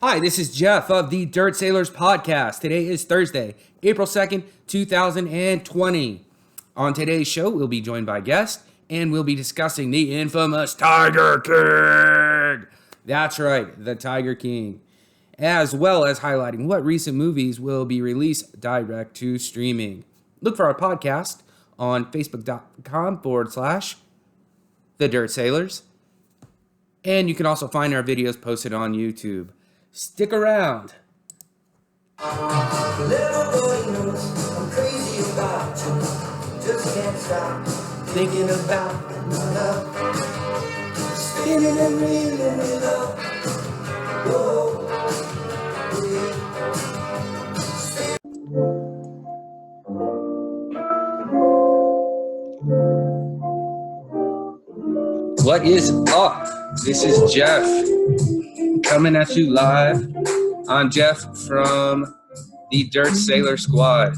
Hi, this is Jeff of the Dirt Sailors podcast. Today is Thursday, April 2nd, 2020. On today's show, we'll be joined by guests, and we'll be discussing the infamous Tiger King. That's right, the Tiger King. As well as highlighting what recent movies will be released direct to streaming. Look for our podcast on facebook.com/The Dirt Sailors. And you can also find our videos posted on YouTube. Stick around. Everybody knows I'm crazy about you. Just can't stop thinking about love. Spinning and reeling in love. Whoa. What is up? This is Jeff coming at you live. I'm Jeff from the Dirt Sailor Squad.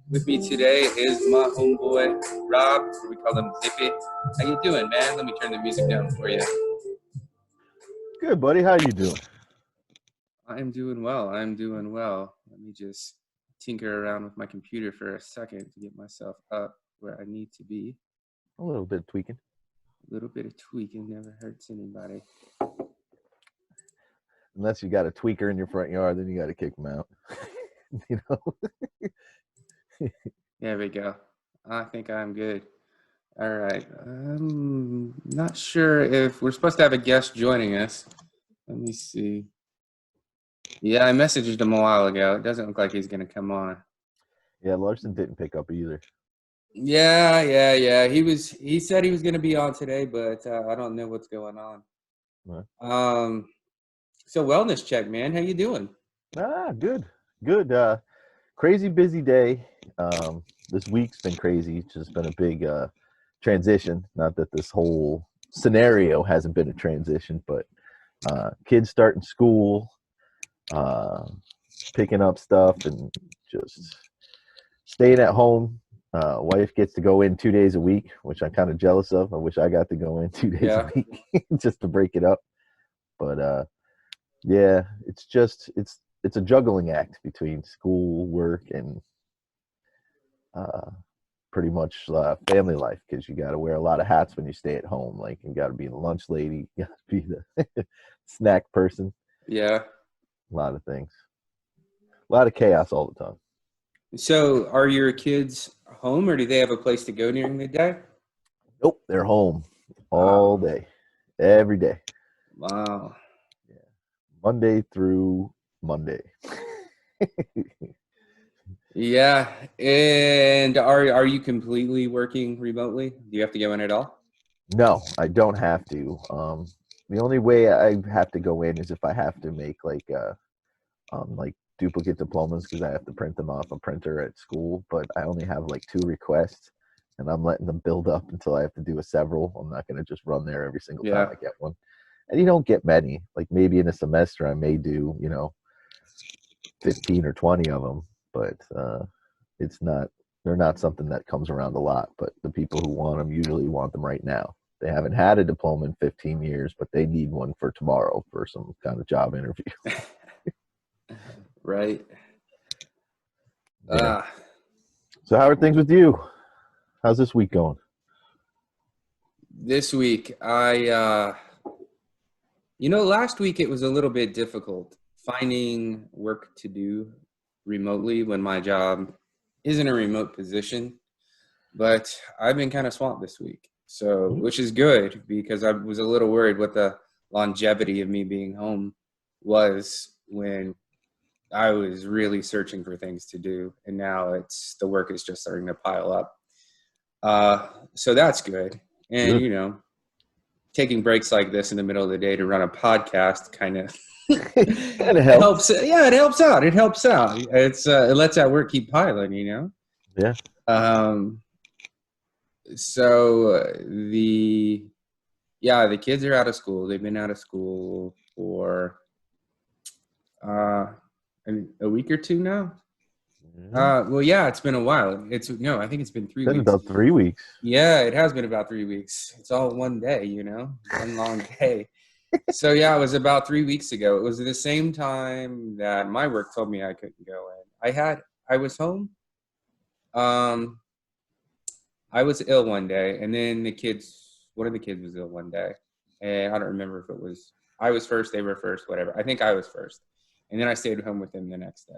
With me today is my homeboy, Rob. We call him Zippy. How you doing, man? Let me turn the music down for you. Good, buddy. How you doing? I'm doing well. Let me just tinker around with my computer for a second to get myself up where I need to be. A little bit tweaking. A little bit of tweaking never hurts anybody. Unless you got a tweaker in your front yard, then you got to kick them out. You know? There we go. I think I'm good. All right. I'm not sure if we're supposed to have a guest joining us. Let me see. Yeah, I messaged him a while ago. It doesn't look like he's going to come on. Yeah, Larson didn't pick up either. Yeah. He said he was going to be on today, but I don't know what's going on. Right. So wellness check, man. How you doing? Good. Crazy busy day. This week's been crazy. It's just been a big transition. Not that this whole scenario hasn't been a transition, but kids starting school, picking up stuff, and just staying at home. Wife gets to go in 2 days a week, which I'm kind of jealous of. I wish I got to go in 2 days a week just to break it up. But yeah, it's a juggling act between school, work, and pretty much family life, because you got to wear a lot of hats when you stay at home. Like, you got to be the lunch lady, you got to be the snack person. Yeah. A lot of things. A lot of chaos all the time. So are your kids home, or do they have a place to go during the day? Nope, they're home all day, every day. Wow. Yeah. Monday through Monday. Yeah. And are you completely working remotely? Do you have to go in at all? No, I don't have to. The only way I have to go in is if I have to make like duplicate diplomas, because I have to print them off a printer at school, but I only have like 2 requests, and I'm letting them build up until I have to do a several. I'm not going to just run there every single time I get one. And you don't get many. Like, maybe in a semester I may do, 15 or 20 of them, but they're not something that comes around a lot. But the people who want them usually want them right now. They haven't had a diploma in 15 years, but they need one for tomorrow for some kind of job interview. Right. Yeah. So how are things with you? How's this week going? This week, last week it was a little bit difficult finding work to do remotely when my job isn't a remote position, but I've been kind of swamped this week. So, which is good, because I was a little worried what the longevity of me being home was when I was really searching for things to do, and now the work is just starting to pile up. So that's good. And, taking breaks like this in the middle of the day to run a podcast kind of helps. Yeah, it helps out. It helps out. It lets that work keep piling, Yeah. So the kids are out of school. They've been out of school for a week or two now. It's been a while. I think it's been 3 weeks. About 3 weeks. Yeah, it has been about 3 weeks. It's all one day, one long day. So yeah, it was about 3 weeks ago. It was the same time that my work told me I couldn't go in. I was home. Um, I was ill one day, and then one of the kids was ill one day, and I don't remember if it was I was first, they were first, whatever. I think I was first, and then I stayed home with them the next day,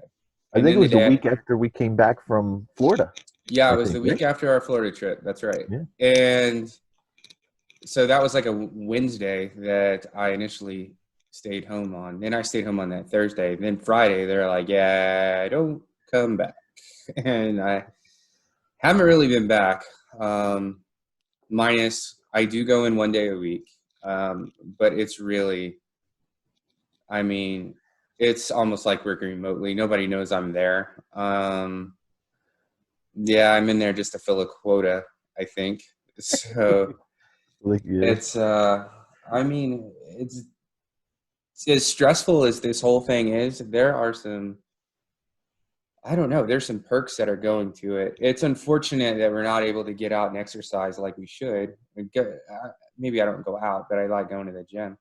I and think it then the was the day, week after we came back from Florida. yeah, I it was think, the week right? after our Florida trip. That's right, Yeah. and so that was like a Wednesday that I initially stayed home on. Then I stayed home on that Thursday. Then Friday, they're like, "Yeah, don't come back," and I haven't really been back. Um, Minus, I do go in one day a week, but it's really, I mean, it's almost like working remotely. Nobody knows I'm there. Yeah, I'm in there just to fill a quota, I think. So Like, yeah. it's, I mean, it's as stressful as this whole thing is. There are some, I don't know, there's some perks that are going to it. It's unfortunate that we're not able to get out and exercise like we should. Maybe I don't go out, but I like going to the gym.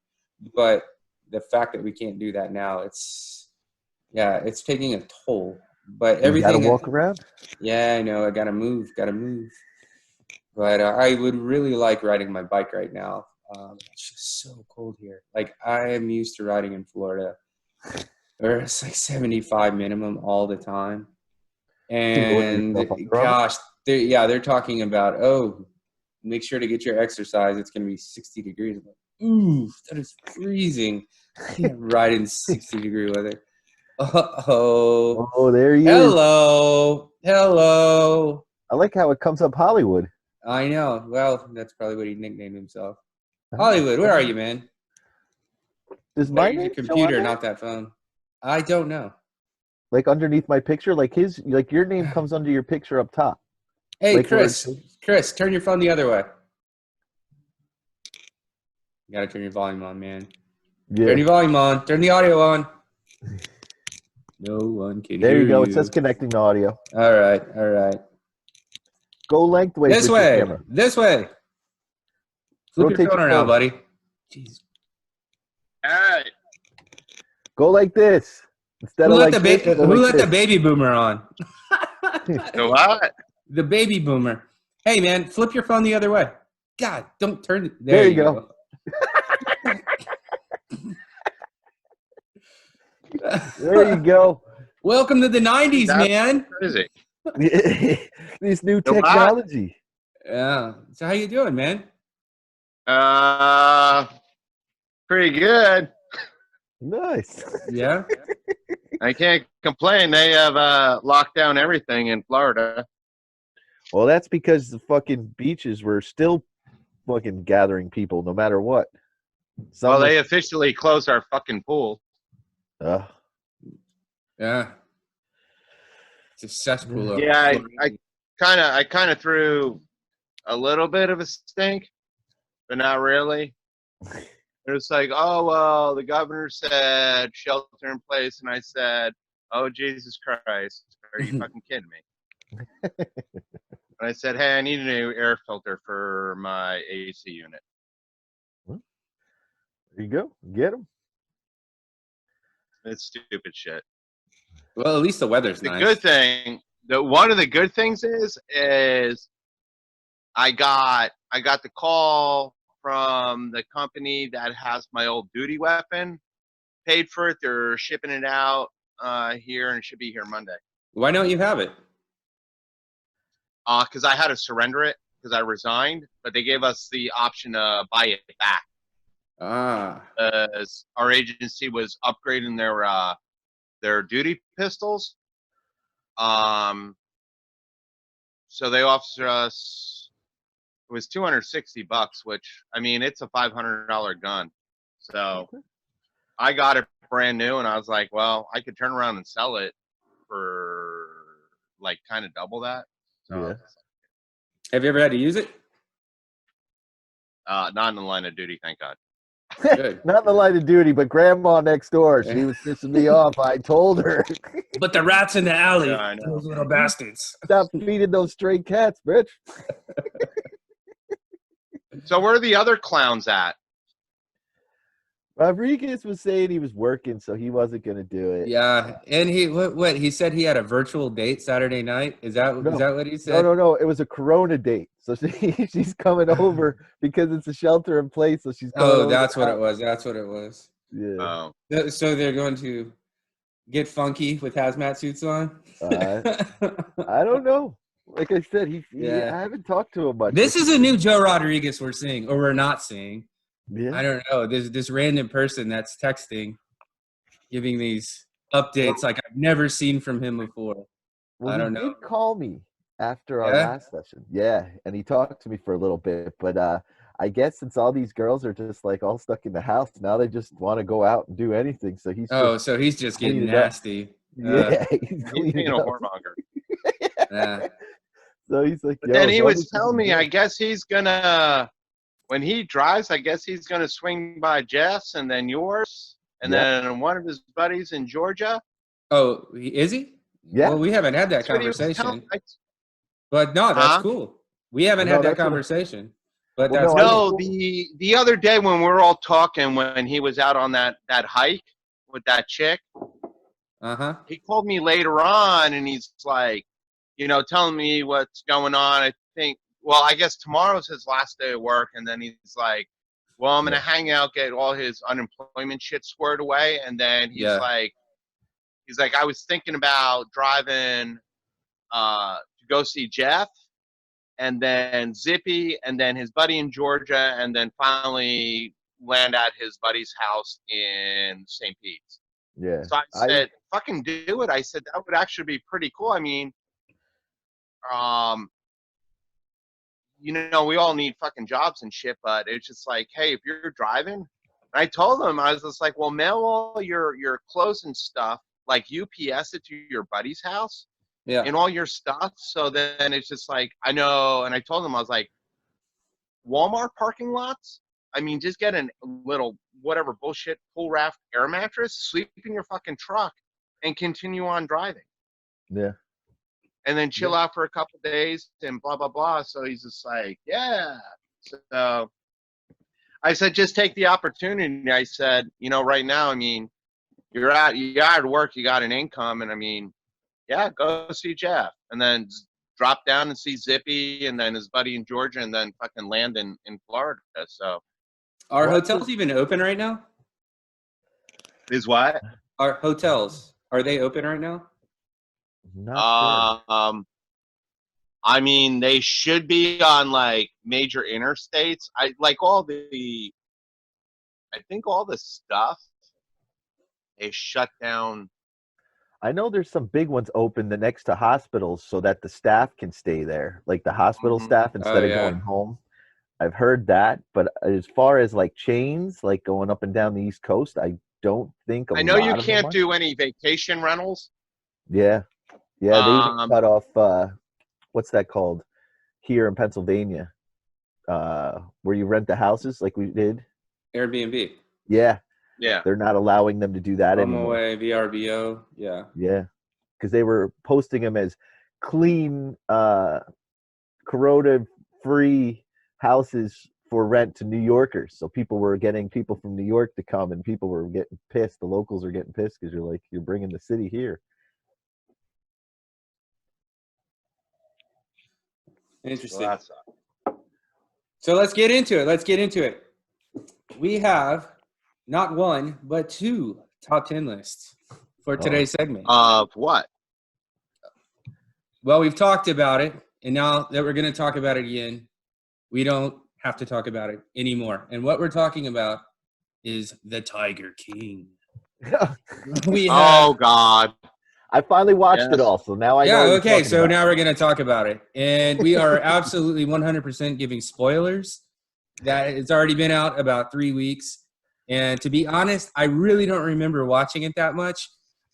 But the fact that we can't do that now, it's taking a toll. But You got to everything, walk around? yeah, I know, I gotta move. But I would really like riding my bike right now. It's just so cold here. Like, I am used to riding in Florida, where it's like 75 minimum all the time. To order And yourself Under Armour? gosh, they're talking about, oh, make sure to get your exercise. It's going to be 60 degrees. I'm like, ooh, that is freezing. Can't ride in 60-degree weather. Uh-oh. Oh, there he is. Hello. Hello. I like how it comes up Hollywood. I know. Well, that's probably what he nicknamed himself. Oh, Hollywood, where are you, man? does I my use a name show on computer, there? not that phone. I don't know. Like underneath my picture? Like your name comes under your picture up top. Hey, Like where it Chris. shows. Chris, turn your phone the other way. You gotta turn your volume on, man. Turn Yeah. your volume on. Turn the audio on. No one can There hear you go. It says you. connecting to audio. All right, all right. Go lengthways This with your way. camera. This way. Flip your Rotate phone your around, phone. buddy. Jeez. All right. Go like this. Instead Who of let like the this, go who like let the this. baby boomer on? So what? The baby boomer. Hey, man, flip your phone the other way. God, don't turn. There There you you go. go. There you go. Welcome to the 90s, That's man. crazy. This new So what? technology. Yeah. So how you doing, man? Uh, pretty good. Nice. Yeah. I can't complain. They have locked down everything in Florida. Well, that's because the fucking beaches were still fucking gathering people no matter what. Well, Some they officially closed our fucking pool. uh, Yeah. It's a cesspool of Yeah, chlorine. I kind of threw a little bit of a stink, but not really. It was like, oh well, the governor said shelter in place, and I said, oh Jesus Christ, are you fucking kidding me? And I said, hey, I need a new air filter for my AC unit. there you go. Get them. It's stupid shit. Well, at least the weather's The nice. good thing, one of the good things is I got the call from the company that has my old duty weapon. Paid for it. They're shipping it out here, and it should be here Monday. Why don't you have it? Because I had to surrender it because I resigned, but they gave us the option to buy it back. As our agency was upgrading their duty pistols. So they offered us, it was $260, which, I mean, it's a $500 gun. So I got it brand new, and I was like, well, I could turn around and sell it for like kind of double that. So Yeah. Have you ever had to use it? not in the line of duty, thank God. Good. Not in the line of duty, but grandma next door. She was pissing me off. I told her. But the rats in the alley, Yeah, I know. those little bastards. Stop feeding those stray cats, bitch. So where are the other clowns at? Rodriguez was saying he was working, so he wasn't going to do it. Yeah, and what he said he had a virtual date Saturday night. Is that what he said? No. It was a Corona date, so she's coming over because it's a shelter in place. So she's coming over. That's what it was. That's what it was. Yeah. So they're going to get funky with hazmat suits on. I don't know. Like I said, I haven't talked to him much. This is a new Joe Rodriguez we're seeing, or we're not seeing. Yeah. I don't know. There's this random person that's texting, giving these updates like I've never seen from him before. Well, I don't know. He did call me after our last session. Yeah, and he talked to me for a little bit. But I guess since all these girls are just like all stuck in the house, now they just want to go out and do anything. So he's so he's just getting nasty. Yeah, he's being a whoremonger. Yeah. So he's like, then he was telling me, I guess he's gonna, when he drives, I guess he's gonna swing by Jeff's and then yours, and then one of his buddies in Georgia. Oh, is he? Yeah. Well, we haven't had that conversation. But no, that's cool. We haven't had that conversation. But that's cool. The other day when we were all talking, when he was out on that hike with that chick, he called me later on and he's like, telling me what's going on. I think, well, I guess tomorrow's his last day of work, and then he's like, well, I'm gonna hang out, get all his unemployment shit squared away, and then he's like, I was thinking about driving to go see Jeff, and then Zippy, and then his buddy in Georgia, and then finally land at his buddy's house in St. Pete's. Yeah. So I said, fucking do it. I said, that would actually be pretty cool. I mean, we all need fucking jobs and shit, but it's just like, hey, if you're driving, I told him, I was just like, well, mail all your clothes and stuff, like UPS it to your buddy's house, and all your stuff. So then it's just like, I know, and I told him, I was like, Walmart parking lots, I mean, just get a little whatever bullshit full raft air mattress, sleep in your fucking truck, and continue on driving. Yeah. And then chill out for a couple days and blah, blah, blah. So he's just like, yeah. So I said, just take the opportunity. I said, right now, I mean, you're out of work, you got an income. And I mean, go see Jeff. And then drop down and see Zippy and then his buddy in Georgia and then fucking land in Florida. So. Are hotels even open right now? Is what? Are hotels, are they open right now? Not sure. I mean, they should be on like major interstates. I think all the stuff is shut down. I know there's some big ones open next to hospitals so that the staff can stay there, like the hospital staff instead of going home. I've heard that, but as far as like chains, like going up and down the East Coast, I don't think. I know you can't do any vacation rentals. Yeah. Yeah, they cut off, what's that called here in Pennsylvania, where you rent the houses like we did? Airbnb. Yeah. Yeah. They're not allowing them to do that anymore. HomeAway, VRBO. Yeah. Yeah. Because they were posting them as clean, corroded-free houses for rent to New Yorkers. So people were getting people from New York to come, and people were getting pissed. The locals are getting pissed because you're bringing the city here. Interesting. So let's get into it. We have not one, but two top 10 lists for today's segment. Of what? Well, we've talked about it, and now that we're going to talk about it again, we don't have to talk about it anymore. And what we're talking about is the Tiger King. Oh, God. I finally watched it all, so now I know. Yeah, okay, so now we're going to talk about it. And we are absolutely 100% giving spoilers. That it's already been out about 3 weeks. And to be honest, I really don't remember watching it that much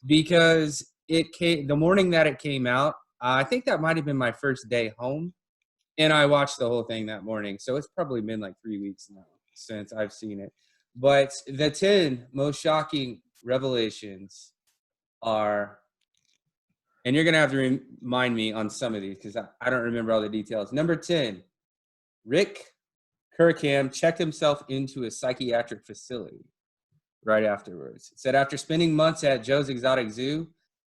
because the morning that it came out, I think that might have been my first day home. And I watched the whole thing that morning. So it's probably been like 3 weeks now since I've seen it. But the 10 most shocking revelations are, and you're going to have to remind me on some of these because I don't remember all the details. Number 10, Rick Kirkham checked himself into a psychiatric facility. right afterwards. It said, after spending months at Joe's Exotic Zoo,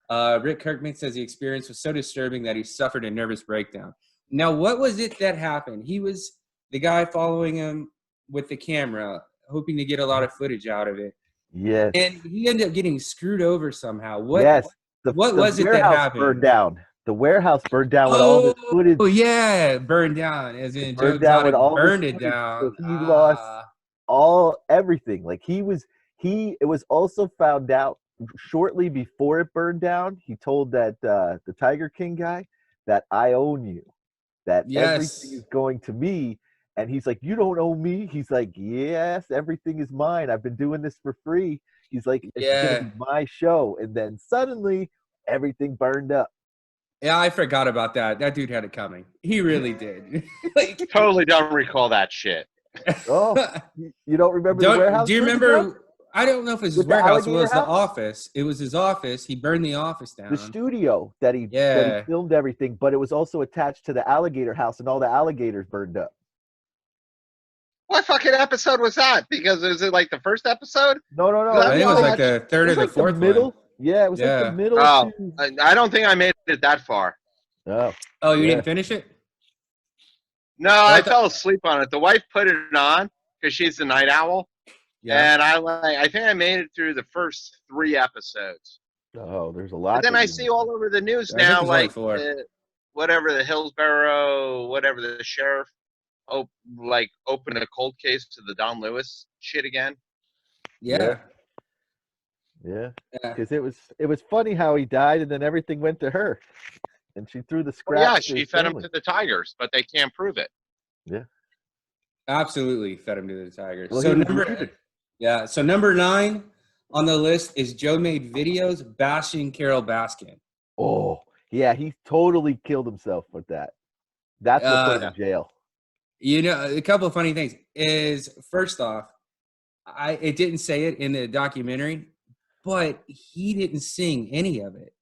Rick Kirkman says the experience was so disturbing that he suffered a nervous breakdown. Now, what was it that happened? He was the guy following him with the camera, hoping to get a lot of footage out of it. Yes. And he ended up getting screwed over somehow. What was it that happened? Burned down. The warehouse burned down with all this footage. Oh, yeah, burned down. As in Joe Exotic burned it down. So he lost everything. Like it was also found out shortly before it burned down. He told that the Tiger King guy that I own you, that everything is going to me. And he's like, you don't own me. He's like, yes, everything is mine. I've been doing this for free. He's like, it's going to be my show. And then suddenly everything burned up. Yeah, I forgot about that. That dude had it coming. He really did. Totally don't recall that shit. Oh, you don't remember the warehouse? Do you remember? I don't know if it was his warehouse. It was the office. It was his office. He burned the office down. The studio that he filmed everything, but it was also attached to the alligator house, and all the alligators burned up. What fucking episode was that? Because is it like the first episode? No. I think it was like the third or the fourth middle. One. Yeah, it was like the middle. Oh, I don't think I made it that far. Oh, you didn't finish it? No, I fell asleep on it. The wife put it on because she's the night owl. Yeah. And I think I made it through the first 3 episodes. Oh, there's a lot. But then I see all over the news now, like whatever the Hillsborough, whatever the sheriff, open a cold case to the Don Lewis shit again. Yeah, because it was funny how he died, and then everything went to her, and she threw the scraps. Yeah, she fed him to the tigers, but they can't prove it. Yeah, absolutely fed him to the tigers. Well, so number 9 on the list is Joe made videos bashing Carol Baskin. Oh yeah, he totally killed himself with that. That's what put him in jail. You know, a couple of funny things is, first off, it didn't say it in the documentary, but he didn't sing any of it.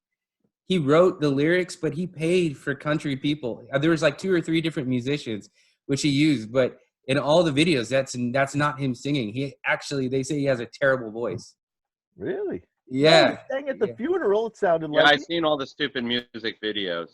He wrote the lyrics, but he paid for country people. There was like 2 or 3 different musicians which he used, but in all the videos, that's not him singing. They say he has a terrible voice. Really? Yeah. He sang at the funeral. It sounded like. Yeah, I've seen all the stupid music videos.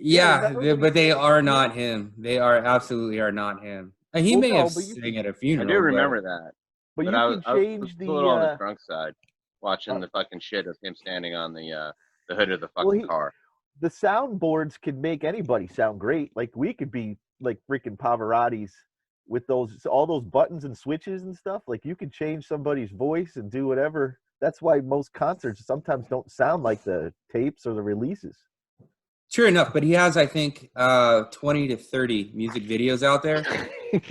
Yeah, but they are not him. They absolutely are not him. And he may have sang at a funeral. I do remember that. But you can change the. I was a little on the drunk side, watching the fucking shit of him standing on the hood of the fucking car. The soundboards can make anybody sound great. Like we could be like freaking Pavarottis with all those buttons and switches and stuff. Like you could change somebody's voice and do whatever. That's why most concerts sometimes don't sound like the tapes or the releases. True enough, but he has, I think, 20 to 30 music videos out there,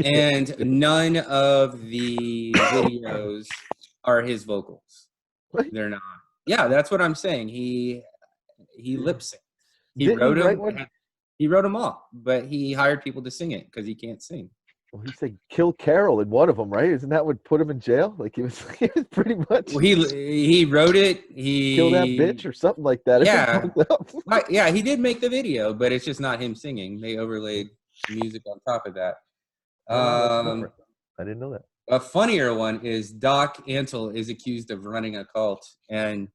and none of the videos are his vocals. They're not. Yeah, that's what I'm saying. He lip synced. He wrote them all, but he hired people to sing it because he can't sing. Well, he said kill Carol in one of them, right? Isn't that what put him in jail? Like he was pretty much. Well, he wrote it. He kill that bitch or something like that. Yeah, he did make the video, but it's just not him singing. They overlaid music on top of that. I didn't know that. A funnier one is Doc Antle is accused of running a cult, and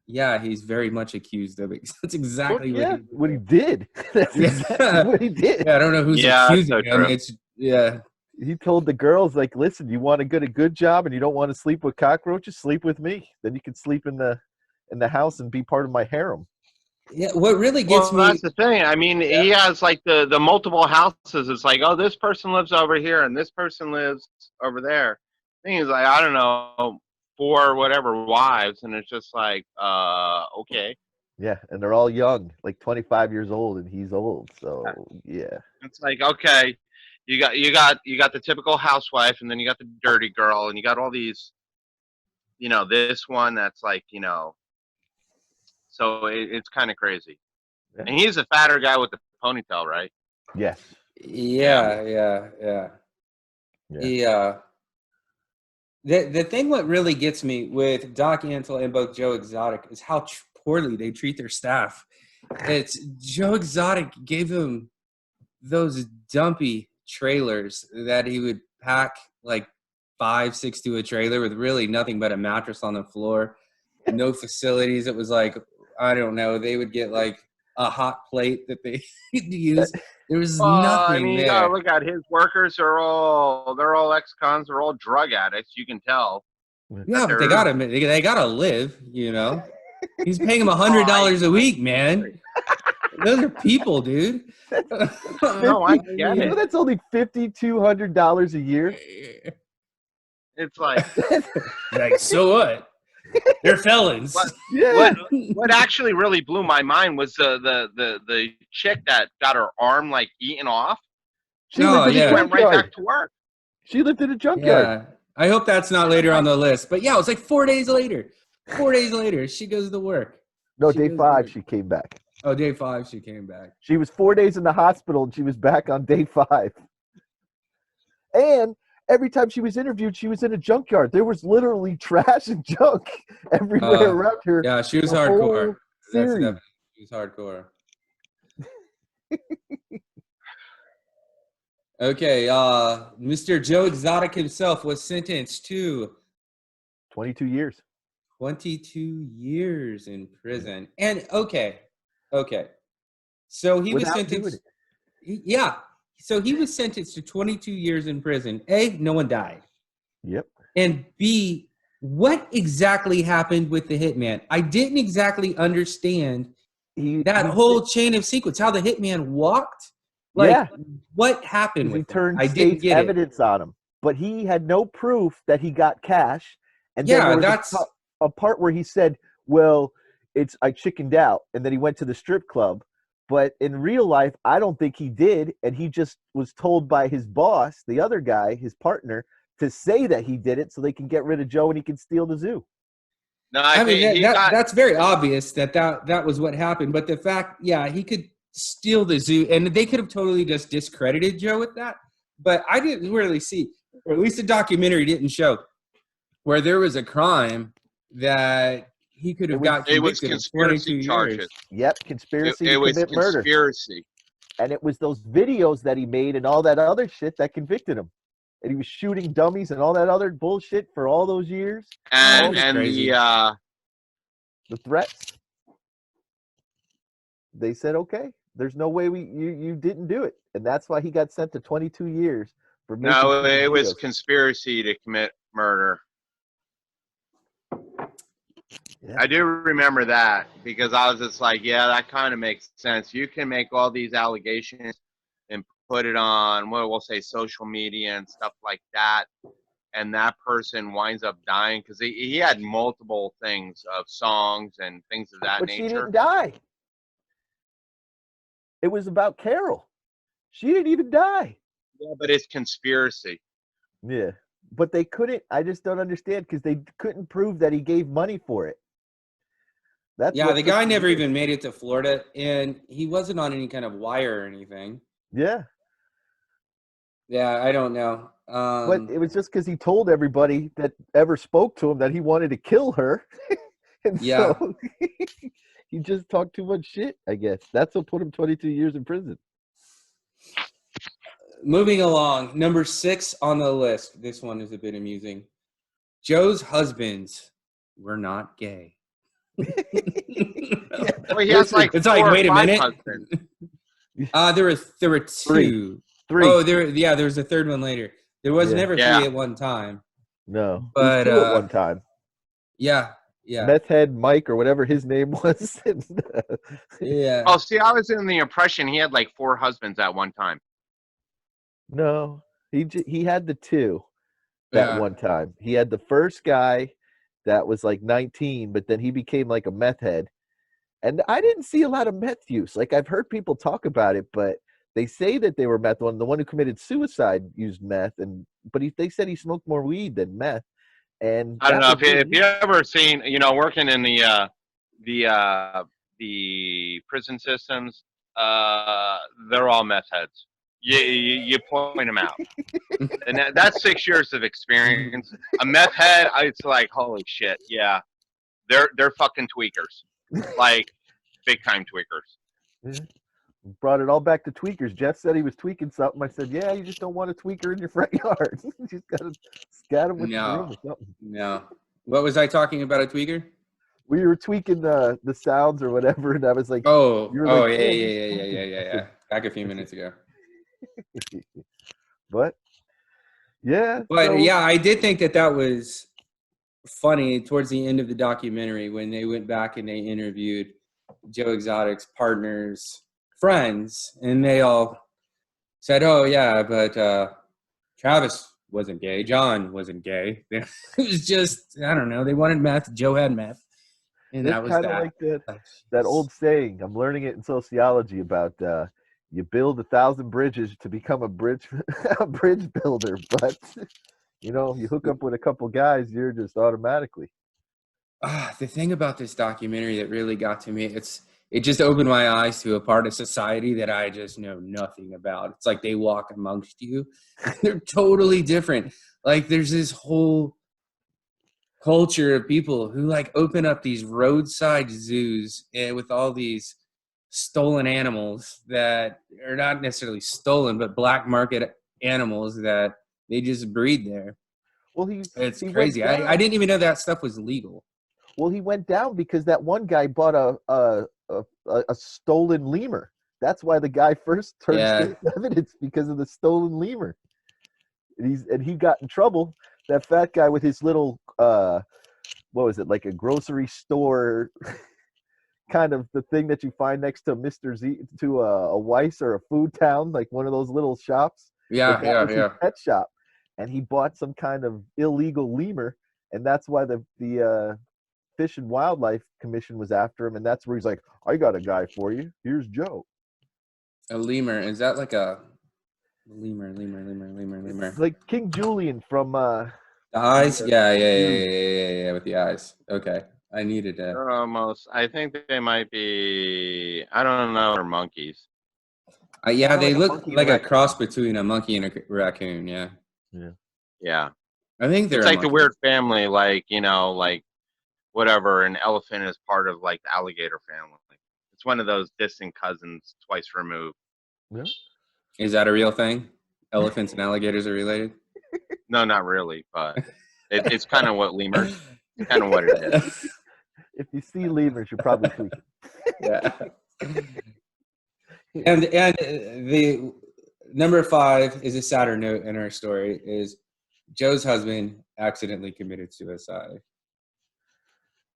yeah, he's very much accused of it. That's exactly what he did. That's exactly what he did. Yeah, I don't know who's accusing him. He told the girls, like, listen, you want to get a good job and you don't want to sleep with cockroaches, sleep with me. Then you can sleep in the house and be part of my harem. Yeah, what really gets me. That's the thing. I mean, he has like the multiple houses. It's like, oh, this person lives over here and this person lives over there. Thing is, like, I don't know, 4 whatever wives, and it's just like, okay. Yeah, and they're all young, like 25 years old, and he's old. So yeah, it's like, okay, you got the typical housewife, and then you got the dirty girl, and you got all these, this one that's like, so it's kind of crazy. Yeah. And he's a fatter guy with the ponytail, right? Yes. Yeah. The thing what really gets me with Doc Antle and both Joe Exotic is how poorly they treat their staff. It's Joe Exotic gave him those dumpy trailers that he would pack like 5-6 to a trailer with really nothing but a mattress on the floor, no facilities. It was like, I don't know, they would get like a hot plate that they use. There was I nothing mean, you there. gotta look at his workers they're all ex-cons, they're all drug addicts. You can tell. Yeah, but they gotta live, you know. He's paying them $100 a week, man. Those are people, dude. No, I get You know it. that's only $5,200 a year. It's like, Like, so what? They're felons. Yeah. what actually really blew my mind was the chick that got her arm like eaten off. She Oh, lived in a yeah. Went right junkyard. back to work. She lived in a junkyard. Yeah. I hope that's not later on the list. But yeah, it was like 4 days later. 4 days later, she goes to work. No, She day goes to 5 work. she came back. Oh, day 5, she came back. She was 4 days in the hospital and she was back on day 5. And every time she was interviewed, she was in a junkyard. There was literally trash and junk everywhere around her. Yeah, she was the hardcore. whole That's series. definitely, she was hardcore. Okay, Mr. Joe Exotic himself was sentenced to 22 years. 22 years in prison. And okay. So he was Without doing sentenced. it. Yeah. So he was sentenced to 22 years in prison. A, no one died. Yep. And B, what exactly happened with the hitman? I didn't exactly understand that whole chain of sequence, how the hitman walked. Like, yeah. What happened He with that? turned I didn't state's get it. evidence on him. But he had no proof that he got cash. And Yeah, then there was that's a part where he said, well, I chickened out. And then he went to the strip club. But in real life, I don't think he did. And he just was told by his boss, the other guy, his partner, to say that he did it so they can get rid of Joe and he can steal the zoo. No, I mean, that's very obvious that was what happened. But the fact, yeah, he could steal the zoo, and they could have totally just discredited Joe with that. But I didn't really see, or at least the documentary didn't show, where there was a crime that he could have got it was convicted of conspiracy 22 charges. years. Yep, conspiracy It to was commit murder. conspiracy. And it was those videos that he made and all that other shit that convicted him. And he was shooting dummies and all that other bullshit for all those years. And crazy. the threats. They said, okay, there's no way you didn't do it. And that's why he got sent to 22 years for making no, it videos. was conspiracy to commit murder. Yeah. I do remember that because I was just like, yeah, that kind of makes sense. You can make all these allegations and put it on, we'll say social media and stuff like that. And that person winds up dying because he had multiple things of songs and things of that But nature. she didn't die. It was about Carol. She didn't even die. Yeah, but it's conspiracy. Yeah. But they couldn't, I just don't understand because they couldn't prove that he gave money for it. Yeah, the guy never even made it to Florida, and he wasn't on any kind of wire or anything. Yeah. Yeah, I don't know. But it was just because he told everybody that ever spoke to him that he wanted to kill her. And yeah. So he just talked too much shit, I guess. That's what put him 22 years in prison. Moving along, number 6 on the list. This one is a bit amusing. Joe's husbands were not gay. Well, he has like it's like, wait a minute. There were 2. Three. Oh, there was a third one later. There was never 3 at one time. No, but it was 2 at one time. Yeah. Meth head Mike or whatever his name was. Yeah. Oh, see, I was in the impression he had like 4 husbands at one time. No, he had the 2 that one time. He had the first guy that was like 19, but then he became like a meth head. And I didn't see a lot of meth use. Like I've heard people talk about it, but they say that they were meth. The one who committed suicide used meth, but they said he smoked more weed than meth. And I don't know if you ever seen, working in the prison systems, they're all meth heads. You point them out, and that's 6 years of experience. A meth head, it's like holy shit, yeah, they're fucking tweakers, like big time tweakers. Brought it all back to tweakers. Jeff said he was tweaking something. I said, yeah, you just don't want a tweaker in your front yard. You just got to scat him with the broom or something. No. What was I talking about, a tweaker? We were tweaking the sounds or whatever, and I was like, Oh, you were like, yeah. Back a few minutes ago. But, yeah. But, so, yeah, I did think that was funny towards the end of the documentary when they went back and they interviewed Joe Exotic's partners, friends, and they all said, oh, yeah, but Travis wasn't gay. John wasn't gay. It was just, I don't know. They wanted meth. Joe had meth. And that it's was kind of that. like that old saying. I'm learning it in sociology about you build 1,000 bridges to become a bridge builder, but you hook up with a couple guys, you're just automatically. The thing about this documentary that really got to me, it just opened my eyes to a part of society that I just know nothing about. It's like they walk amongst you. They're totally different. Like there's this whole culture of people who like open up these roadside zoos with all these stolen animals that are not necessarily stolen, but black market animals that they just breed there. Well, it's crazy. I didn't even know that stuff was legal. Well, he went down because that one guy bought a stolen lemur. That's why the guy first turned state evidence, because of the stolen lemur. And he got in trouble. That fat guy with his little what was it, like a grocery store kind of the thing that you find next to Mr. Z, to a Weiss or a Food Town, like one of those little shops. Yeah. His pet shop, and he bought some kind of illegal lemur, and that's why the Fish and Wildlife Commission was after him, and that's where he's like, I got a guy for you. Here's Joe. A lemur, is that like a lemur? It's like King Julian from the eyes. Yeah, with the eyes. Okay, I needed to. They're almost. I think they might be. I don't know. They're monkeys. Yeah, they look like a cross between a monkey and a raccoon. Yeah. I think they're. It's like the weird family, like like whatever. An elephant is part of like the alligator family. It's one of those distant cousins, twice removed. Yeah. Is that a real thing? Elephants and alligators are related? No, not really, but it's kind of what lemurs. It's kind of what it is. If you see lemurs, you're probably tweaking. Yeah. And the number 5 is a sadder note in our story. Is Joe's husband accidentally committed suicide.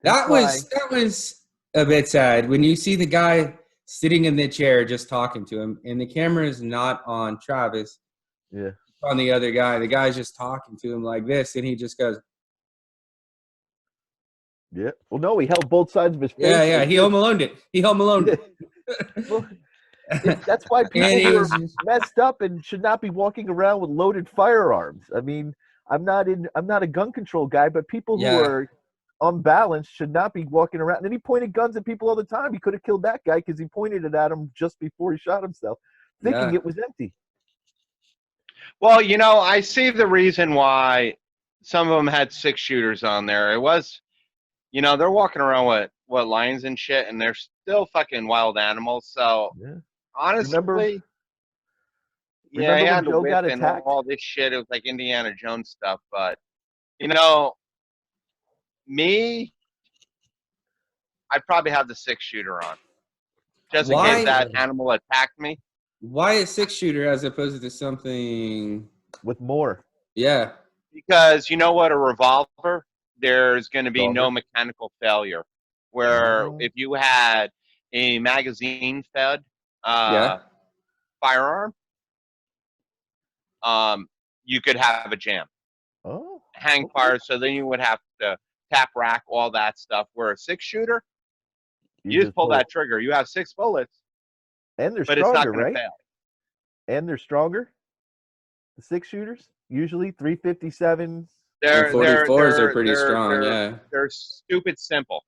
That was a bit sad when you see the guy sitting in the chair just talking to him, and the camera is not on Travis. Yeah. On the other guy. The guy's just talking to him like this, and he just goes. Yeah. Well, no, he held both sides of his face. Yeah. Like he home alone it. Well, that's why people are messed up and should not be walking around with loaded firearms. I mean, I'm not a gun control guy, but people who are unbalanced should not be walking around. And then he pointed guns at people all the time. He could have killed that guy because he pointed it at him just before he shot himself, thinking it was empty. Well, I see the reason why some of them had 6 shooters on there. It was, they're walking around with lions and shit, and they're still fucking wild animals. So honestly, remember he when had to Joe whip got and attacked? all this shit. It was like Indiana Jones stuff. But me, I'd probably have the 6 shooter on, just in case that animal attacked me. Why a 6-shooter as opposed to something with more? Yeah. Because you know what, a revolver, there's going to be no mechanical failure. Where if you had a magazine-fed firearm, you could have a jam. Hang fire, so then you would have to tap rack, all that stuff. Where a 6-shooter, you just pull that trigger. You have 6 bullets. And they're but stronger, it's not right? Fail. And they're stronger. The 6-shooters usually 357s. They're 44s are pretty strong. They're stupid simple.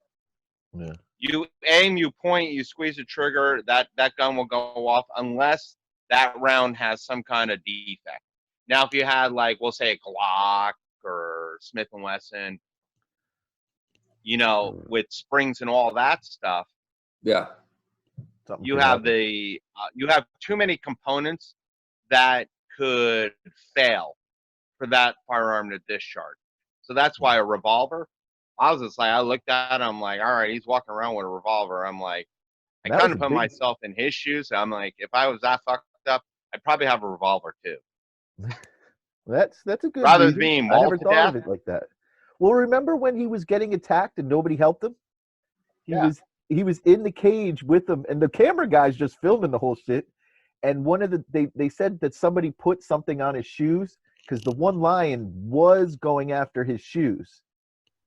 Yeah. You aim, you point, you squeeze the trigger. That gun will go off unless that round has some kind of defect. Now, if you had we'll say a Glock or Smith & Wesson, with springs and all that stuff. Yeah. you have you have too many components that could fail for that firearm to discharge. So that's why a revolver. I was just like, I looked at him, I'm like, all right, he's walking around with a revolver. I'm like, I kind of put myself in his shoes. I'm like, if I was that fucked up, I'd probably have a revolver too. That's a good Rather reason. than being I mauled never to thought death. of it like that. Well, remember when he was getting attacked and nobody helped him? He was in the cage with them, and the camera guys just filming the whole shit. And one of they said that somebody put something on his shoes because the one lion was going after his shoes.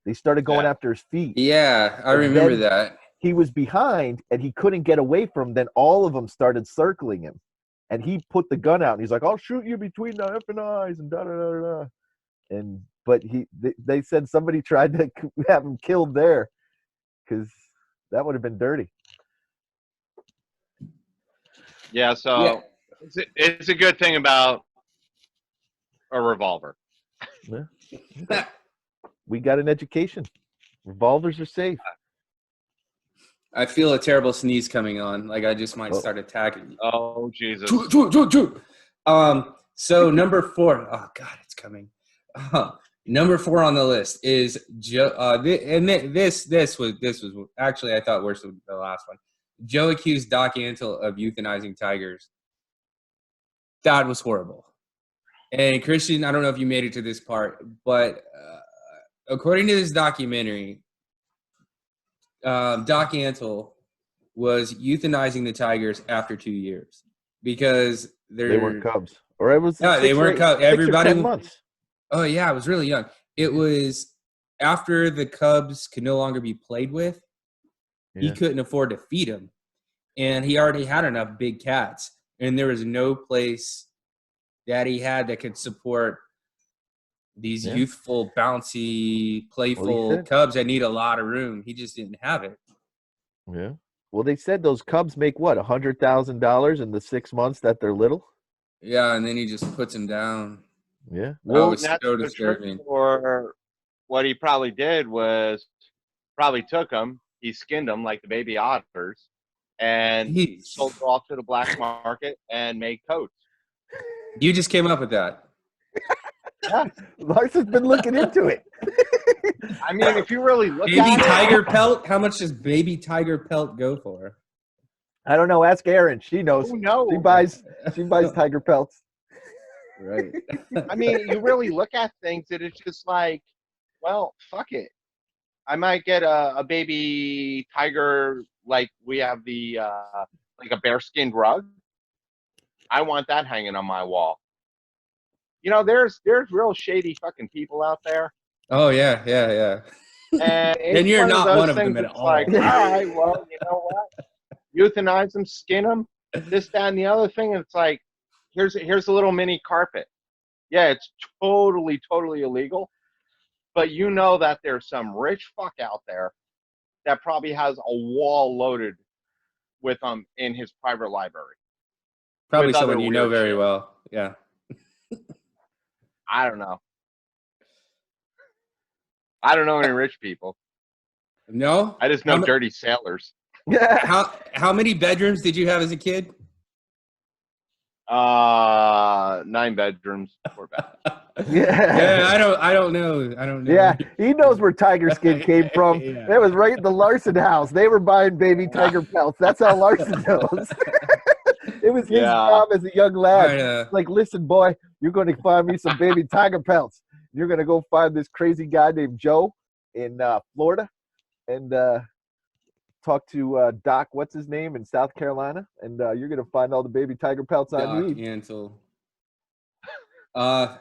They started going after his feet. Yeah, I remember that. He was behind and he couldn't get away from them. Then all of them started circling him. And he put the gun out and he's like, I'll shoot you between the effing eyes and da da da da. And but they said somebody tried to have him killed there because that would have been dirty. Yeah, so it's a good thing about a revolver. Yeah. We got an education. Revolvers are safe. I feel a terrible sneeze coming on. Like I just might start attacking you. Oh, Jesus. So number 4. Oh, God, it's coming. Number 4 on the list is Joe. And this was actually, I thought worse than the last one. Joe accused Doc Antle of euthanizing tigers. That was horrible. And Christian, I don't know if you made it to this part, but according to this documentary, Doc Antle was euthanizing the tigers after 2 years because they weren't cubs, or it was they weren't cubs. 6 or 10 months. Oh yeah, it was really young. It was after the cubs could no longer be played with. Yeah. He couldn't afford to feed them, and he already had enough big cats, and there was no place that he had that could support these youthful, bouncy, playful cubs that need a lot of room. He just didn't have it. Yeah. Well, they said those cubs make what, $100,000 in the 6 months that they're little. Yeah, and then he just puts them down. Yeah. Well, that's so disturbing. Or what he probably did was probably took them, he skinned them like the baby otters, and he sold them off to the black market and made coats. You just came up with that. Yeah, Lars has been looking into it. I mean, if you really look baby at tiger pelt, how much does baby tiger pelt go for? I don't know. Ask Erin. She knows. Who knows? She buys tiger pelts. Right. I mean, you really look at things and it's just like, well, fuck it. I might get a baby tiger, like we have the like a bear-skinned rug. I want that hanging on my wall. You know, there's real shady fucking people out there. Oh yeah. And you're not one of them at all. Like, all right, well, you know what? Euthanize them, skin them, this, that, and the other thing. And it's like, here's a little mini carpet. Yeah, it's totally illegal. But you know that there's some rich fuck out there that probably has a wall loaded with them in his private library. Probably someone you know very well. Yeah. I don't know. I don't know any rich people. No? I just know dirty sailors. How many bedrooms did you have as a kid? 9 bedrooms, 4 bathrooms. Yeah, I don't know. Yeah, he knows where tiger skin came from. It was right in the Larson house. They were buying baby tiger pelts. That's how Larson knows. It was his job as a young lad. Like, listen, boy, you're going to find me some baby tiger pelts. You're going to go find this crazy guy named Joe in Florida and talk to Doc, what's his name, in South Carolina, and you're going to find all the baby tiger pelts I need. Doc Antle.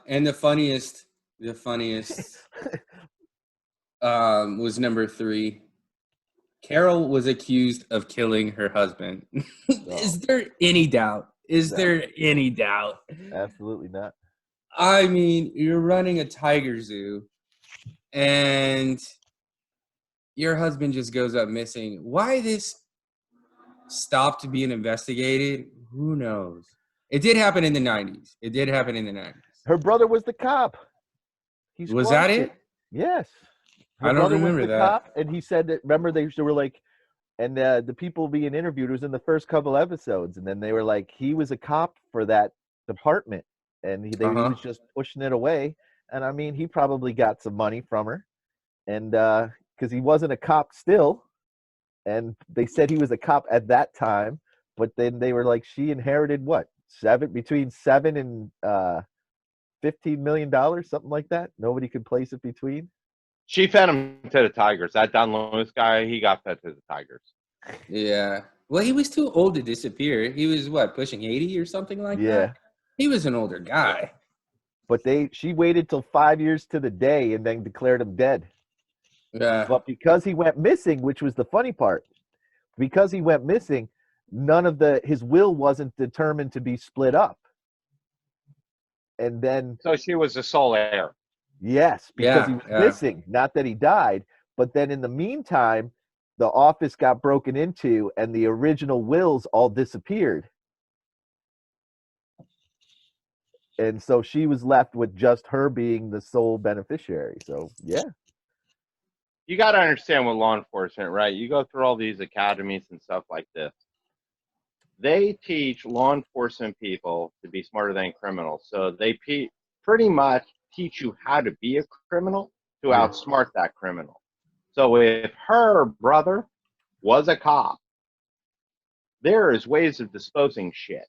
And the funniest was number 3. Carol was accused of killing her husband. Is there any doubt? There any doubt? Absolutely not. I mean, you're running a tiger zoo, and your husband just goes up missing. Why this stopped being investigated? Who knows? It did happen in the 90s. Her brother was the cop. Was that it? Yes. I don't remember that. Cop, and he said that, remember, they were like, And the people being interviewed was in the first couple episodes, and then they were like, he was a cop for that department, and he was just pushing it away. And I mean, he probably got some money from her, and because he wasn't a cop still, and they said he was a cop at that time, but then they were like, she inherited what, between $7 and $15 million, something like that. Nobody could place it between. She fed him to the Tigers. That Don Lewis guy, he got fed to the Tigers. Yeah. Well, he was too old to disappear. He was what, pushing 80 or something like that? He was an older guy. But she waited till 5 years to the day and then declared him dead. Yeah. But because he went missing, which was the funny part, because he went missing, none of his will wasn't determined to be split up. And then so she was the sole heir. Yes, because he was missing. Not that he died, but then in the meantime, the office got broken into and the original wills all disappeared. And so she was left with just her being the sole beneficiary. So, yeah. You got to understand with law enforcement, right? You go through all these academies and stuff like this. They teach law enforcement people to be smarter than criminals. So they pretty much teach you how to be a criminal to outsmart that criminal. So if her brother was a cop, there is ways of disposing shit.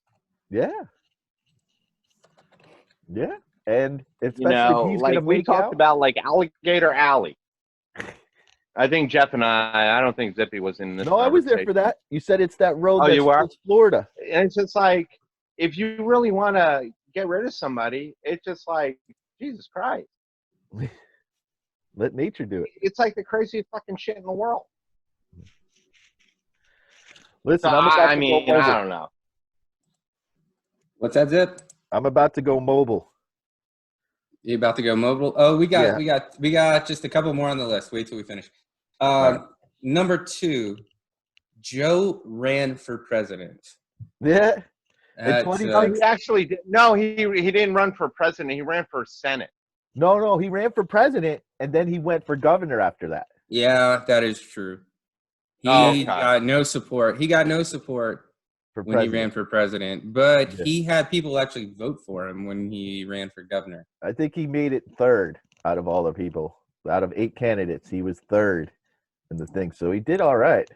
Yeah. Yeah. And especially he's like gonna we talked about like Alligator Alley. I think Jeff and I don't think Zippy was in this. No, I was there for that. You said it's that road that's towards Florida. And it's just like, if you really want to get rid of somebody, it's just like, Jesus Christ. Let nature do it. It's like the craziest fucking shit in the world. Listen, so I don't know. What's that, Zip? I'm about to go mobile. You about to go mobile? Oh, we got just a couple more on the list. Wait till we finish. Number 2, Joe ran for president. Yeah. He actually did. No, he didn't run for president. He ran for Senate. No, he ran for president, and then he went for governor after that. Yeah, that is true. He got no support. He got no support when he ran for president, but he had people actually vote for him when he ran for governor. I think he made it third out of all the people. Out of 8 candidates, he was third in the thing. So he did all right.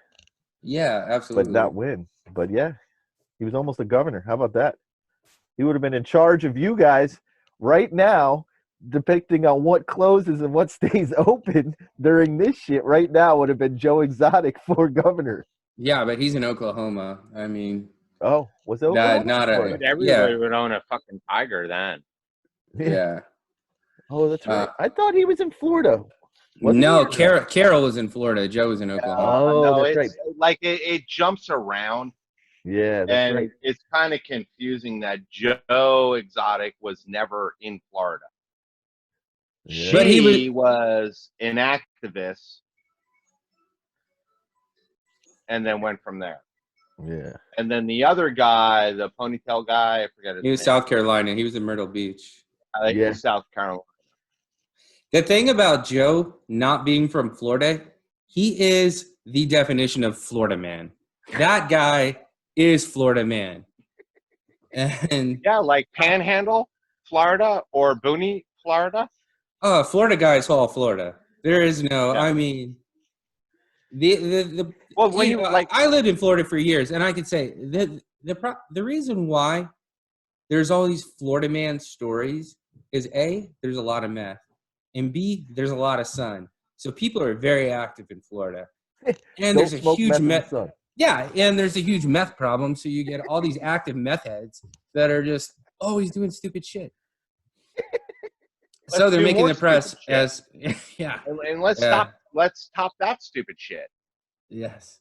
Yeah, absolutely. But not win. But yeah, he was almost a governor. How about that? He would have been in charge of you guys right now, depicting on what closes and what stays open during this shit right now would have been Joe Exotic for governor. Yeah, but he's in Oklahoma. I mean, was it Oklahoma? Everybody would own a fucking tiger then. Yeah. Oh, that's right. I thought he was in Florida. Carol was in Florida. Joe was in Oklahoma. No, that's right. Like it jumps around. Yeah, that's and right. It's kind of confusing that Joe Exotic was never in Florida. Yeah. But he was an activist and then went from there. Yeah. And then the other guy, the ponytail guy, I forget his name. He was South Carolina. He was in Myrtle Beach. I think he was South Carolina. The thing about Joe not being from Florida, he is the definition of Florida man. That guy is Florida man. And yeah, like Panhandle, Florida, or Booney, Florida. Florida guy is all Florida. There is no. Yeah. I mean, I lived in Florida for years, and I could say the reason why there's all these Florida man stories is A, there's a lot of meth, and B, there's a lot of sun. So people are very active in Florida, and there's a huge meth. Yeah, and there's a huge meth problem. So you get all these active meth heads that are just always doing stupid shit. So they're making the press as and let's top that stupid shit. Yes.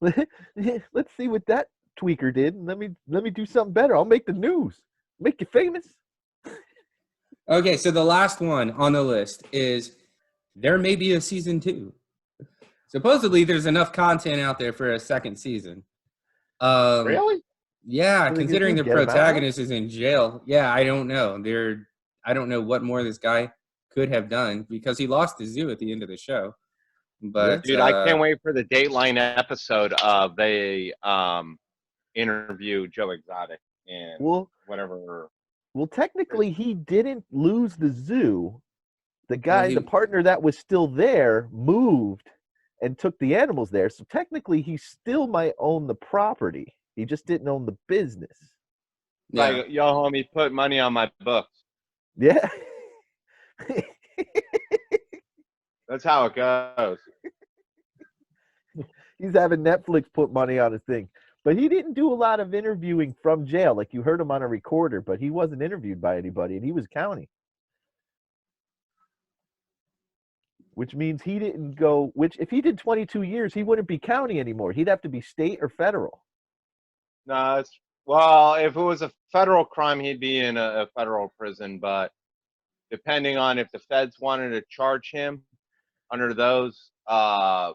Let's see what that tweaker did. Let me do something better. I'll make the news. Make you famous. Okay, so the last one on the list is there may be a season 2. Supposedly there's enough content out there for a second season. Really? Yeah, considering the protagonist is in jail. Yeah, I don't know. I don't know what more this guy could have done because he lost the zoo at the end of the show. But Dude, I can't wait for the Dateline episode of they interview Joe Exotic and whatever. Well, technically, he didn't lose the zoo. The Well, guy, the partner that was still there, moved and took the animals there. So technically, he still might own the property. He just didn't own the business. yeah. Like, yo, homie, put money on my books. Yeah. That's how it goes. He's having Netflix put money on his thing. But he didn't do a lot of interviewing from jail. Like, you heard him on a recorder, but he wasn't interviewed by anybody, and he was county. Which means he didn't go, which if he did 22 years, he wouldn't be county anymore. He'd have to be state or federal. No, well, if it was a federal crime, he'd be in a federal prison. But depending on if the feds wanted to charge him under those federal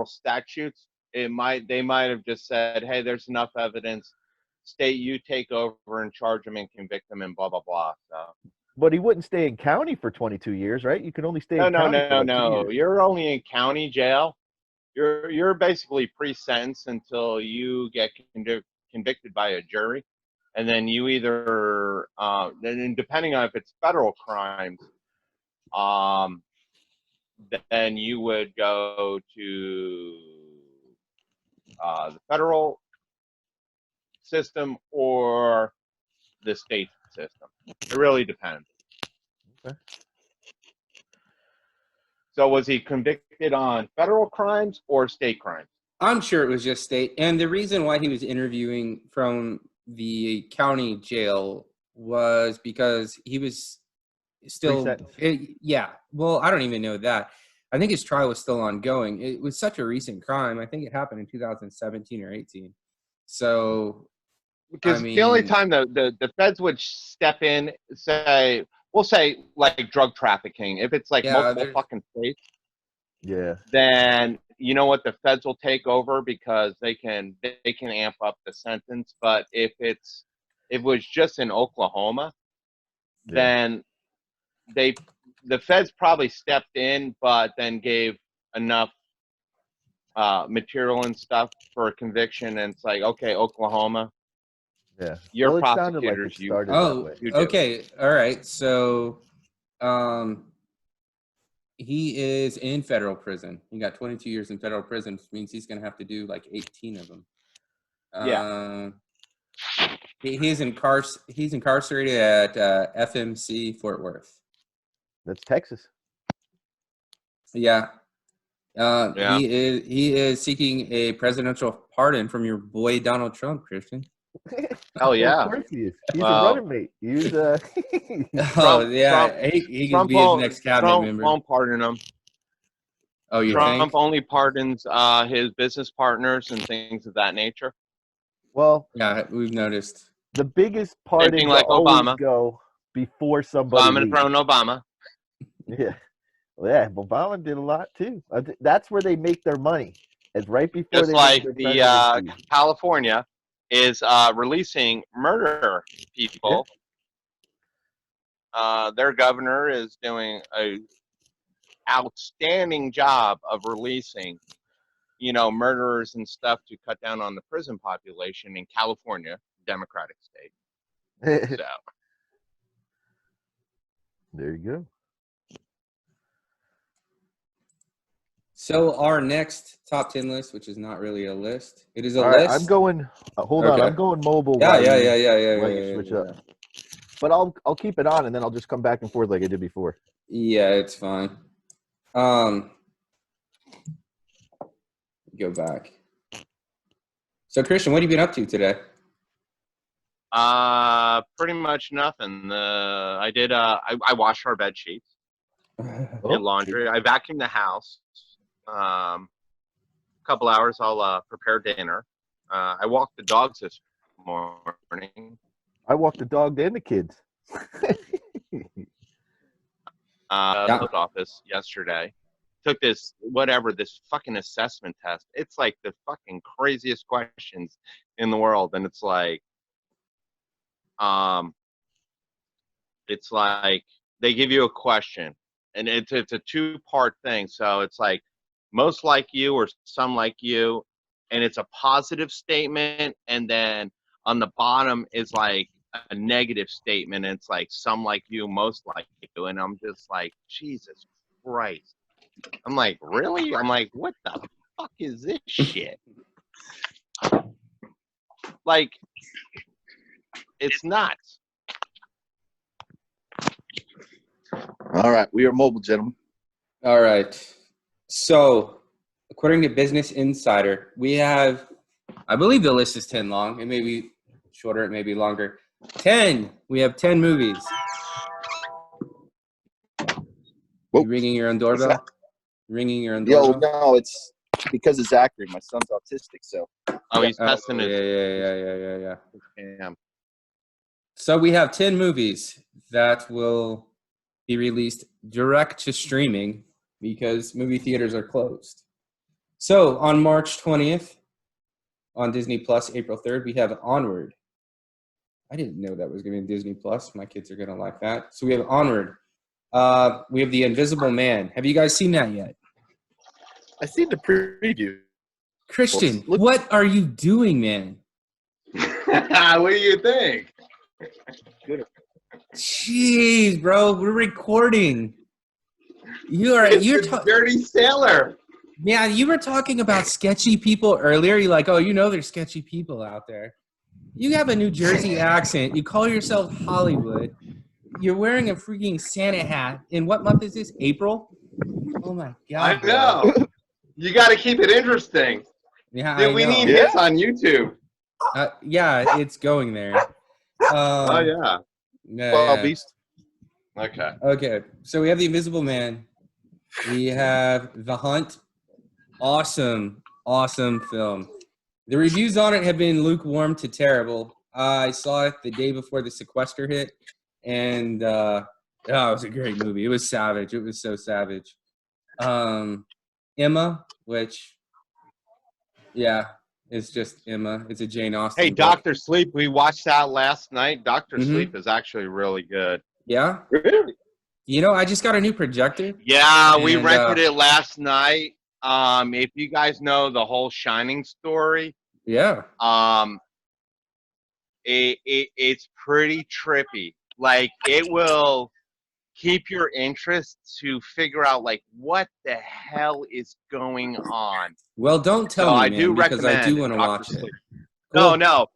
statutes, they might have just said, hey, there's enough evidence. State, you take over and charge him and convict him and blah, blah, blah. So. But he wouldn't stay in county for 22 years, right? You can only stay in county for like 2 years. You're only in county jail. You're basically pre-sentenced until you get convicted by a jury, and then you either then depending on if it's federal crimes, then you would go to the federal system or the state system. It really depends. Okay. So was he convicted on federal crimes or state crimes? I'm sure it was just state. And the reason why he was interviewing from the county jail was because he was still, yeah. Well, I don't even know that. I think his trial was still ongoing. It was such a recent crime. I think it happened in 2017 or 18. So, because the only time the feds would step in, we'll say like drug trafficking, if it's like multiple fucking states, then you know what, the feds will take over because they can amp up the sentence. But if it was just in Oklahoma, then the feds probably stepped in, but then gave enough material and stuff for a conviction, and it's like, okay, Oklahoma, your prosecutors, okay, all right. So, he is in federal prison. He got 22 years in federal prison, which means he's going to have to do like 18 of them. He's incarcerated at FMC Fort Worth. That's Texas. Yeah. He is seeking a presidential pardon from your boy Donald Trump, Christian. Hell yeah! Of course he is. He's a running mate. He's Trump, he can be his next cabinet member. Trump won't pardon him. Oh, you Trump think? only pardons his business partners and things of that nature. Well, yeah, we've noticed. The biggest pardons like always go before somebody. So I'm going to throw in Obama. Yeah. Well, yeah, Obama did a lot too. That's where they make their money. It's right before just they like the California is releasing murder people. Yeah. Their governor is doing a outstanding job of releasing, murderers and stuff to cut down on the prison population in California, Democratic state. So there you go. So our next top 10 list, which is not really a list, it is a All list. Right, I'm going. Hold on, I'm going mobile. Yeah. Switch up. But I'll keep it on, and then I'll just come back and forth like I did before. Yeah, it's fine. Go back. So Christian, what have you been up to today? Pretty much nothing. I did. I washed our bed sheets. Did laundry. I vacuumed the house. A couple hours, I'll prepare dinner. I walked the dogs this morning. I walked the dog and the kids. Post office yesterday. Took this fucking assessment test. It's like the fucking craziest questions in the world, and it's like they give you a question, and it's a 2-part thing. So it's like most like you or some like you, and it's a positive statement, and then on the bottom is like a negative statement. And it's like some like you, most like you, and I'm just like, Jesus Christ. I'm like, really? I'm like, what the fuck is this shit? Like, it's nuts. All right, we are mobile, gentlemen. All right. So, according to Business Insider, we have, I believe the list is 10 long. It may be shorter, it may be longer. 10. We have 10 movies. Whoa. You ringing your own doorbell? Ringing your own Yo, doorbell? no, it's because of Zachary. My son's autistic, so. Oh, he's Oh, testing his. yeah. Damn. So we have 10 movies that will be released direct to streaming because movie theaters are closed. So on March 20th, on Disney Plus, April 3rd, we have Onward. I didn't know that was going to be Disney Plus. My kids are going to like that. So we have Onward. We have The Invisible Man. Have you guys seen that yet? I seen the preview. Christian, what are you doing, man? What do you think? Jeez, bro, we're recording. You're Dirty Sailor. Yeah, you were talking about sketchy people earlier. You're like, oh, there's sketchy people out there. You have a New Jersey accent. You call yourself Hollywood. You're wearing a freaking Santa hat. In what month is this? April? Oh my God. I know. You got to keep it interesting. Yeah, Dude, we need hits on YouTube. Yeah, it's going there. Oh yeah. Wild Beast. Okay. Okay, so we have The Invisible Man. We have The Hunt. Awesome film. The reviews on it have been lukewarm to terrible. I saw it the day before the sequester hit, and it was a great movie. It was savage. It was so savage. Emma, which, yeah, it's just Emma. It's a Jane Austen Hey, book. Dr. Sleep, we watched that last night. Dr. Sleep is actually really good. Yeah? Really? I just got a new projector. Yeah, we rented it last night. If you guys know the whole Shining story, Yeah. it's pretty trippy. Like, it will keep your interest to figure out, like, what the hell is going on. Well, don't tell me, I man, do because I do want to Dr. watch it. Sleep. Cool. No,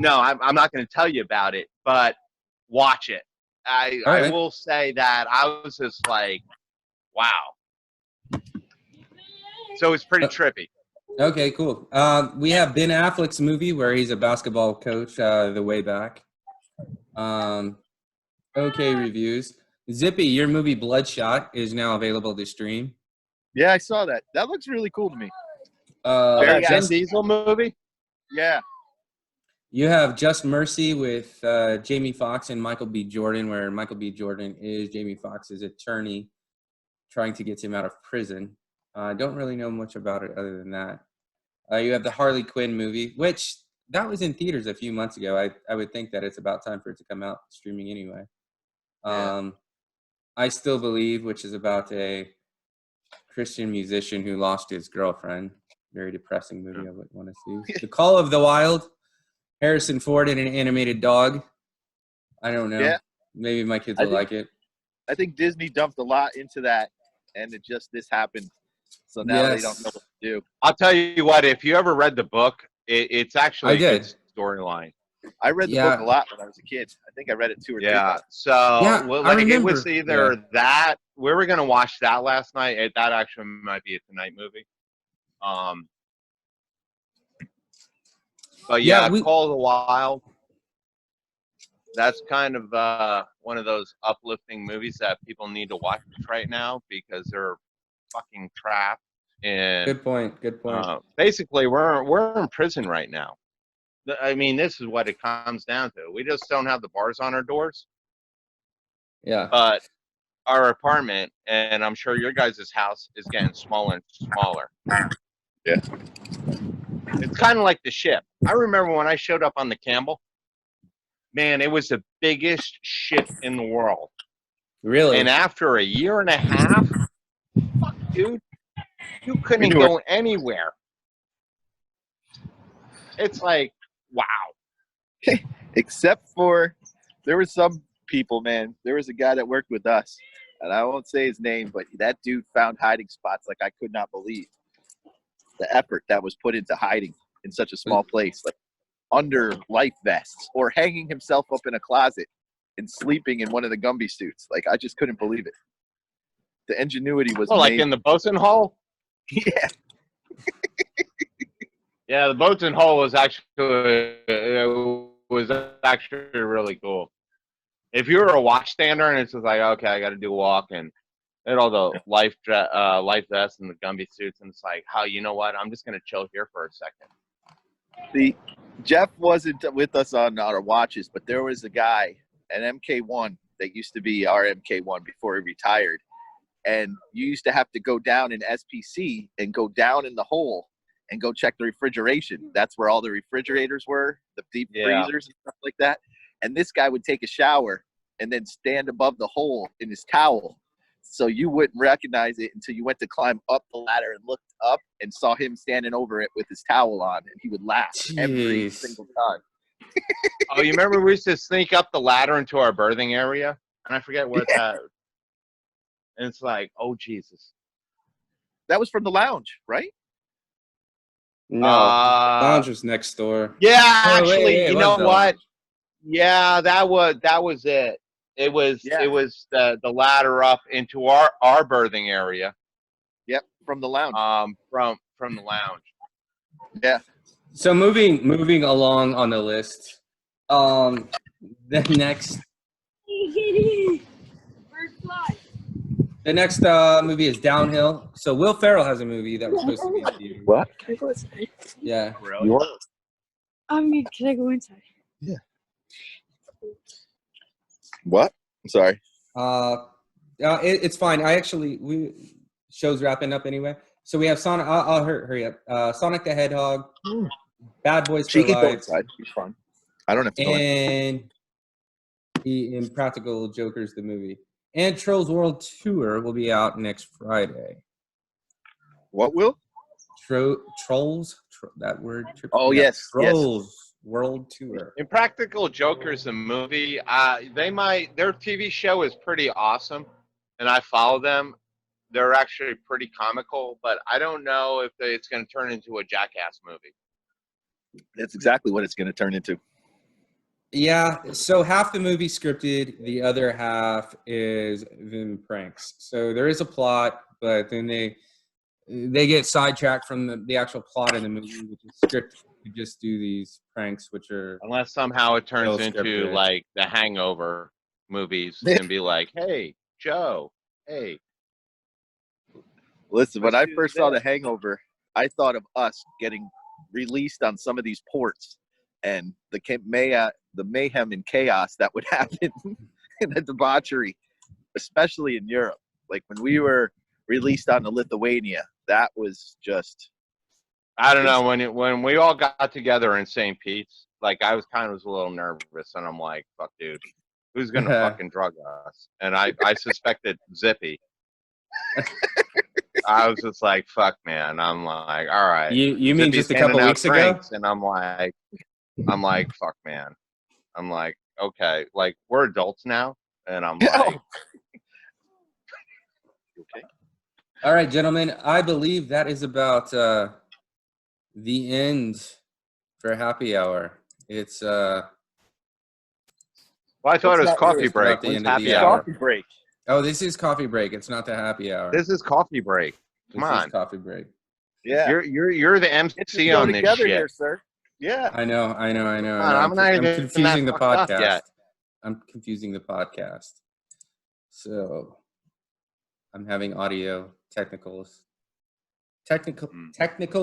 I'm not going to tell you about it, but watch it. I will say that I was just like, wow. So it's pretty trippy. Okay, cool. We have Ben Affleck's movie where he's a basketball coach the way back. Okay reviews. Zippy, your movie Bloodshot is now available to stream. Yeah, I saw that. That looks really cool to me. Very Vin Diesel movie? Yeah. You have Just Mercy with Jamie Foxx and Michael B. Jordan, where Michael B. Jordan is Jamie Foxx's attorney trying to get him out of prison. I don't really know much about it other than that. You have the Harley Quinn movie, which that was in theaters a few months ago. I would think that it's about time for it to come out streaming anyway. I Still Believe, which is about a Christian musician who lost his girlfriend. Very depressing movie I would want to see. The Call of the Wild, Harrison Ford and an animated dog. I don't know. Yeah. Maybe my kids will like it. I think Disney dumped a lot into that, and this happened. So now they don't know what to do. I'll tell you what, if you ever read the book, it's actually a good storyline. I read the book a lot when I was a kid. I think I read it 2 or 3 times. So it was either that we were gonna watch that last night. That actually might be a tonight movie. But Call of the Wild. That's kind of one of those uplifting movies that people need to watch right now because they're fucking trapped. And Good point. Basically, we're in prison right now. I mean, this is what it comes down to. We just don't have the bars on our doors. Yeah. But our apartment, and I'm sure your guys' house, is getting smaller and smaller. Yeah. It's kind of like the ship. I remember when I showed up on the Campbell. Man, it was the biggest ship in the world. Really? And after a year and a half, fuck, dude, you couldn't go anywhere. It's like, wow. Except for there were some people, man. There was a guy that worked with us, and I won't say his name, but that dude found hiding spots like I could not believe. The effort that was put into hiding in such a small place, like under life vests or hanging himself up in a closet and sleeping in one of the Gumby suits. Like, I just couldn't believe it. The ingenuity was like in the bosun hole? Yeah. Yeah, the bosun hole was actually really cool. If you were a watch stander and it's just like, okay, I got to do a walk and all the life vests and the Gumby suits, and it's like, how, you know what? I'm just gonna chill here for a second. Jeff wasn't with us on our watches, but there was a guy, an MK1 that used to be our MK1 before he retired, and you used to have to go down in SPC and go down in the hole and go check the refrigeration. That's where all the refrigerators were, the deep freezers and stuff like that. And this guy would take a shower and then stand above the hole in his towel. So you wouldn't recognize it until you went to climb up the ladder and looked up and saw him standing over it with his towel on, and he would laugh every single time. Oh, you remember we used to sneak up the ladder into our berthing area? And I forget what that. And it's like, oh, Jesus. That was from the lounge, right? No, the lounge was next door. Yeah, Oh, actually, wait, you know what? lounge. Yeah, that was it. It was the ladder up into our berthing area. Yep, from the lounge. From the lounge. Yeah. So moving along on the list, the next movie is Downhill. So Will Ferrell has a movie that was supposed to be in theaters. What? Can I go inside? Yeah. You want? Can I go inside? Yeah. What? I'm sorry. It's fine. Show's wrapping up anyway. So we have Sonic. I'll hurry up. Sonic the Hedgehog, Bad Boys for She can go Life, inside. She's fine. I don't have to go in. and the Impractical Jokers, the movie, and Trolls World Tour will be out next Friday. What, Will? Trolls. That word. Oh, yes. Trolls World Tour. Impractical Jokers, the movie. Their TV show is pretty awesome, and I follow them. They're actually pretty comical, but I don't know if it's going to turn into a Jackass movie. That's exactly what it's going to turn into. Yeah, so half the movie scripted, the other half is them pranks. So there is a plot, but then they get sidetracked from the actual plot in the movie, which is scripted to just do these pranks, which are unless somehow it turns into scripted. like the Hangover movies and be like, hey, Joe, hey. Listen, when I first saw The Hangover, I thought of us getting released on some of these ports and the mayhem and chaos that would happen in the debauchery, especially in Europe. Like when we were released on the Lithuania, that was just... I don't know, when we all got together in St. Pete's, like I was a little nervous, and I'm like, fuck, dude, who's going to fucking drug us? And I suspected Zippy. I was just like, fuck, man. I'm like, all right. You mean just a couple weeks ago? And I'm like, fuck, man. I'm like, okay, like we're adults now, and I'm like, okay. All right, gentlemen, I believe that is about the end for happy hour. It's well, I thought it was coffee break. The end happy of the hour? Coffee break. Oh, this is coffee break. It's not the happy hour. This is coffee break. Come on, is coffee break. Yeah, you're the MC on this shit, here, sir. Yeah, I know. I'm confusing the podcast. Yet. I'm confusing the podcast. So I'm having audio technical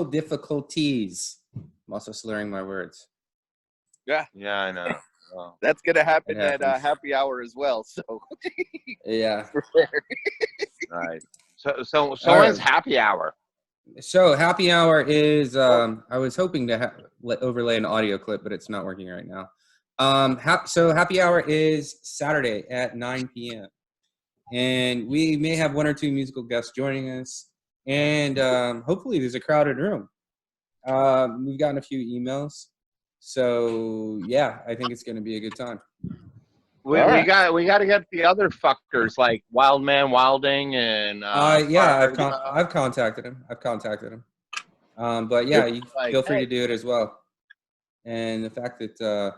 difficulties. I'm also slurring my words. Yeah, I know. Well, that's gonna happen at happy hour as well. So yeah, right. So when's happy hour? So happy hour is I was hoping to overlay an audio clip, but it's not working right now. So happy hour is Saturday at 9 p.m. and we may have 1 or 2 musical guests joining us, and hopefully there's a crowded room. We've gotten a few emails, so yeah, I think it's going to be a good time. We right. got to get the other fuckers like Wildman Wilding and yeah, I've contacted him. But yeah, you like, feel free hey. to do it as well. And the fact that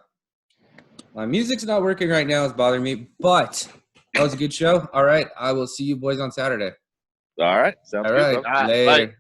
my music's not working right now is bothering me, but that was a good show. All right, I will see you boys on Saturday. All right. Sounds All good, right, bro. All right, later. bye.